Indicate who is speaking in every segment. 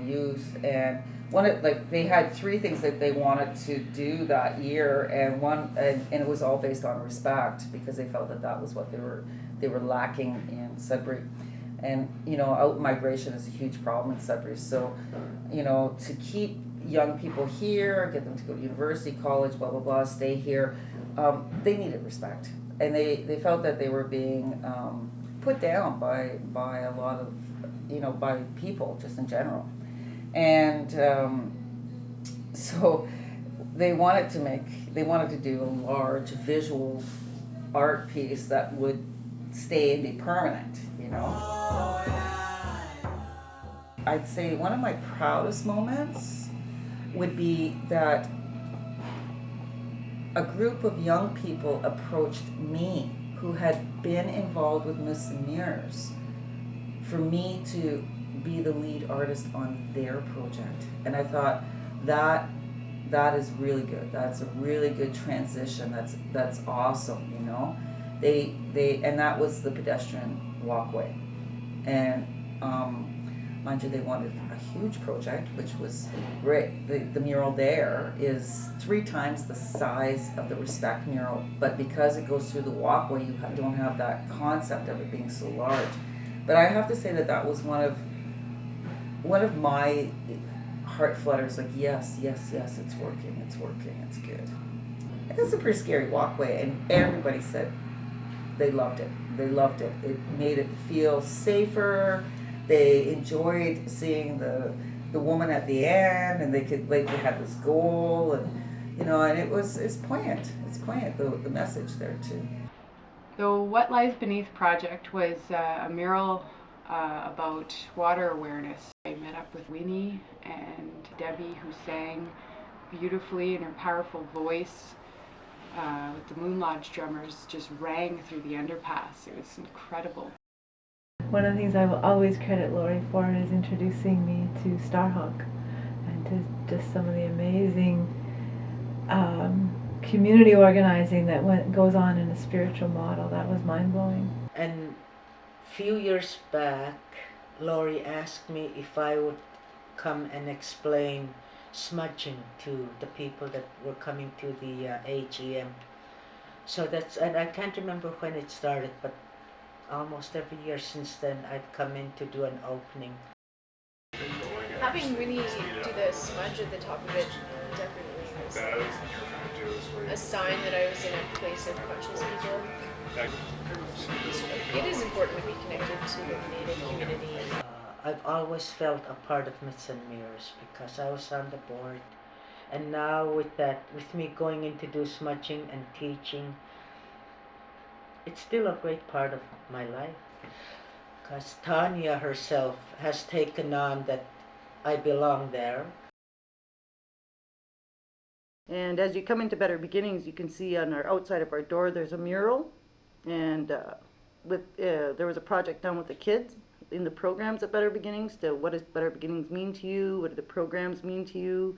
Speaker 1: youth. And they had thrre things that they wanted to do that year, and it was all based on respect, because they felt that that was what they were lacking in Sudbury. And out migration is a huge problem in Sudbury. So to keep young people here, get them to go to university, college, blah blah blah, stay here, they needed respect, and they felt that they were being put down by a lot of by people just in general. And so they wanted to do a large visual art piece that would stay and be permanent. I'd say one of my proudest moments would be that a group of young people approached me who had been involved with Myths and Mirrors for me to be the lead artist on their project. And I thought that is really good. That's a really good transition. That's awesome. And that was the pedestrian walkway. And mind you, they wanted a huge project, which was great. The mural there is 3 times the size of the Respect mural, but because it goes through the walkway, you don't have that concept of it being so large. But I have to say that was one of my heart flutters, like, yes, it's working, it's good. And it's a pretty scary walkway, and everybody said they loved it. It made it feel safer. They enjoyed seeing the woman at the end, and they had this goal, and it's poignant. It's poignant, the message there too.
Speaker 2: The What Lies Beneath project was a mural about water awareness. I met up with Winnie and Debbie, who sang beautifully, and her powerful voice with the Moon Lodge drummers just rang through the underpass. It was incredible.
Speaker 3: One of the things I will always credit Laurie for is introducing me to Starhawk and to just some of the amazing community organizing that goes on in a spiritual model. That was mind-blowing.
Speaker 4: And a few years back, Laurie asked me if I would come and explain smudging to the people that were coming to the AGM. So and I can't remember when it started, but almost every year since then I've come in to do an opening.
Speaker 5: Having Winnie do the smudge at the top of it definitely was a sign that I was in a place of conscious people. It is important to be connected to the Native community.
Speaker 4: I've always felt a part of Myths and Mirrors because I was on the board. And now with me going in to do smudging and teaching, it's still a great part of my life. Because Tanya herself has taken on that I belong there.
Speaker 6: And as you come into Better Beginnings, you can see on our outside of our door there's a mural, and there was a project done with the kids in the programs at Better Beginnings. What does Better Beginnings mean to you? What do the programs mean to you?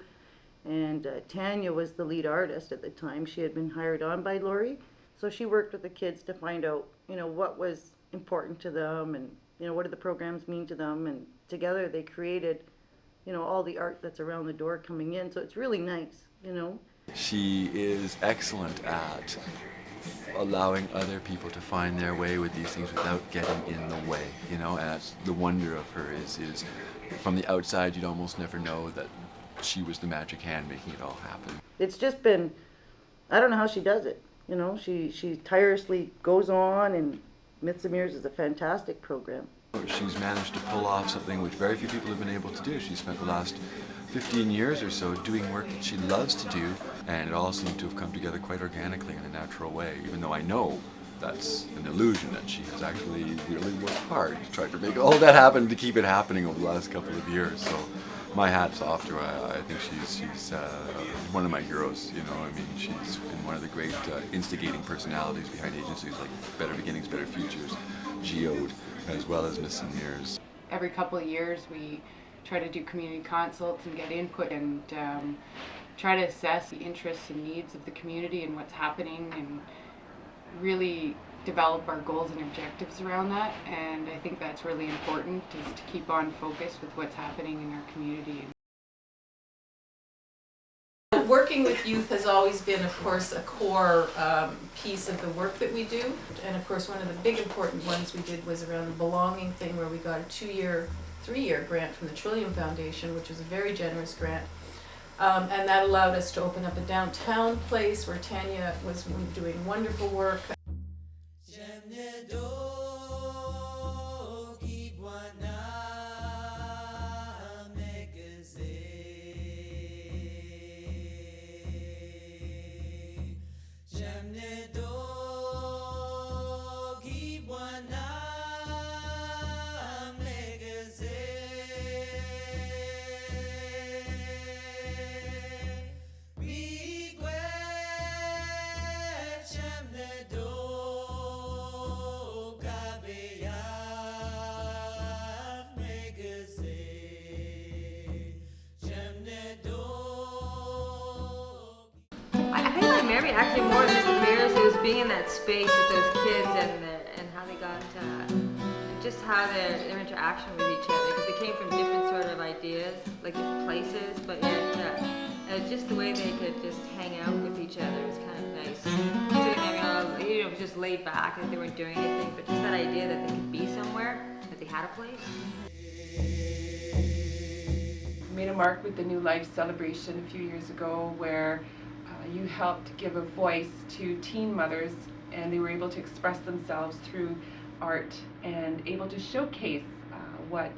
Speaker 6: And Tanya was the lead artist at the time. She had been hired on by Laurie, so she worked with the kids to find out, what was important to them, and what did the programs mean to them. And together they created, all the art that's around the door coming in. So it's really nice.
Speaker 7: She is excellent at allowing other people to find their way with these things without getting in the way, and that's the wonder of her is from the outside you'd almost never know that she was the magic hand making it all happen.
Speaker 6: It's just been, I don't know how she does it. She tirelessly goes on, and Myths and Mirrors is a fantastic program.
Speaker 7: She's managed to pull off something which very few people have been able to do. She spent the last 15 years or so doing work that she loves to do, and it all seemed to have come together quite organically in a natural way, even though I know that's an illusion, that she has actually really worked hard to try to make all that happen, to keep it happening over the last couple of years. So my hat's off to her. I think she's one of my heroes. She's been one of the great instigating personalities behind agencies like Better Beginnings, Better Futures, Geode, as well as Myths and Mirrors.
Speaker 2: Every couple of years we try to do community consults and get input, and try to assess the interests and needs of the community and what's happening, and really develop our goals and objectives around that, and I think that's really important, is to keep on focus with what's happening in our community.
Speaker 8: Working with youth has always been, of course, a core piece of the work that we do. And of course, one of the big important ones we did was around the belonging thing, where we got a 3-year grant from the Trillium Foundation, which was a very generous grant. And that allowed us to open up a downtown place where Tanya was doing wonderful work.
Speaker 9: Mary actually more than Mrs. Mears. It was being in that space with those kids and how they got and just how their interaction with each other, because they came from different sort of ideas, like different places, but yet just the way they could just hang out with each other was kind of nice. Sitting there, it was just laid back, that they weren't doing anything, but just that idea that they could be somewhere, that they had a place.
Speaker 10: Made a mark with the New Life celebration a few years ago, where you helped give a voice to teen mothers, and they were able to express themselves through art and able to showcase what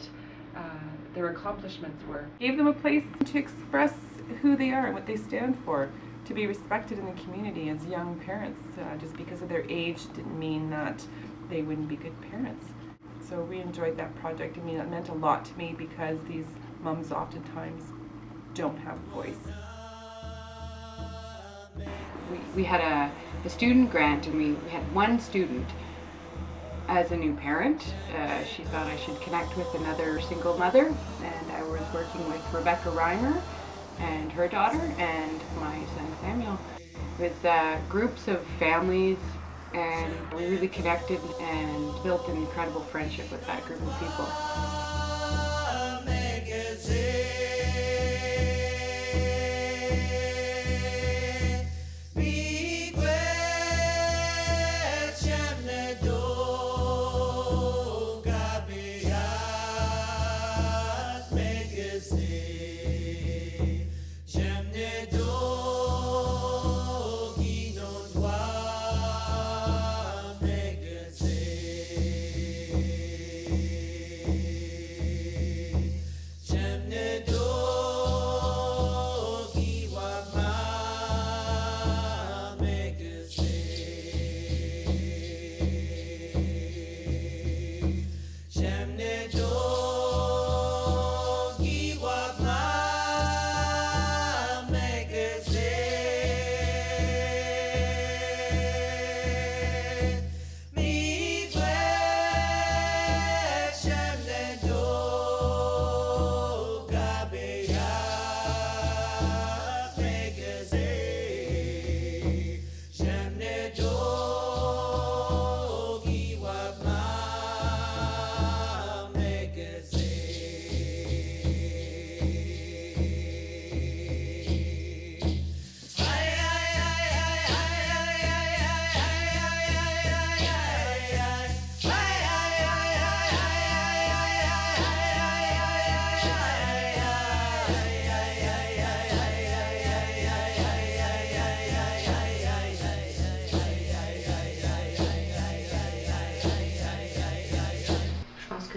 Speaker 10: their accomplishments were. Gave them a place to express who they are and what they stand for, to be respected in the community as young parents. Just because of their age didn't mean that they wouldn't be good parents. So we enjoyed that project. I mean, it meant a lot to me because these moms oftentimes don't have a voice.
Speaker 2: We had a student grant, and we had one student. As a new parent, she thought I should connect with another single mother, and I was working with Rebecca Reimer and her daughter and my son Samuel with groups of families, and we really connected and built an incredible friendship with that group of people.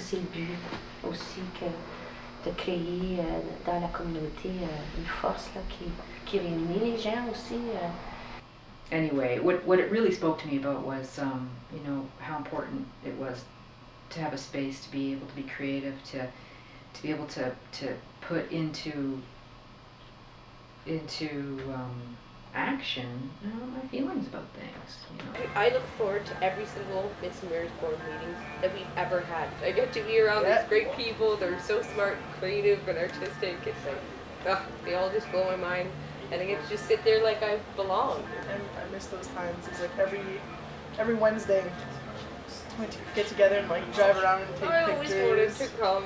Speaker 11: C'est le but aussi de créer dans la communauté une force là, qui réunit les gens aussi.
Speaker 12: Anyway, what it really spoke to me about was, you know, how important it was to have a space to be able to be creative, to be able to put into action, you know, my feelings about things. You know.
Speaker 5: I look forward to every single Miss Mears board meeting that we've ever had. I get to be around these great people. They're so smart, creative, and artistic. It's like, they all just blow my mind. And I get to just sit there like I belong.
Speaker 13: And I miss those times. It's like every every Wednesday we get together and like drive around and take
Speaker 5: I always wanted
Speaker 13: pictures.
Speaker 5: to come.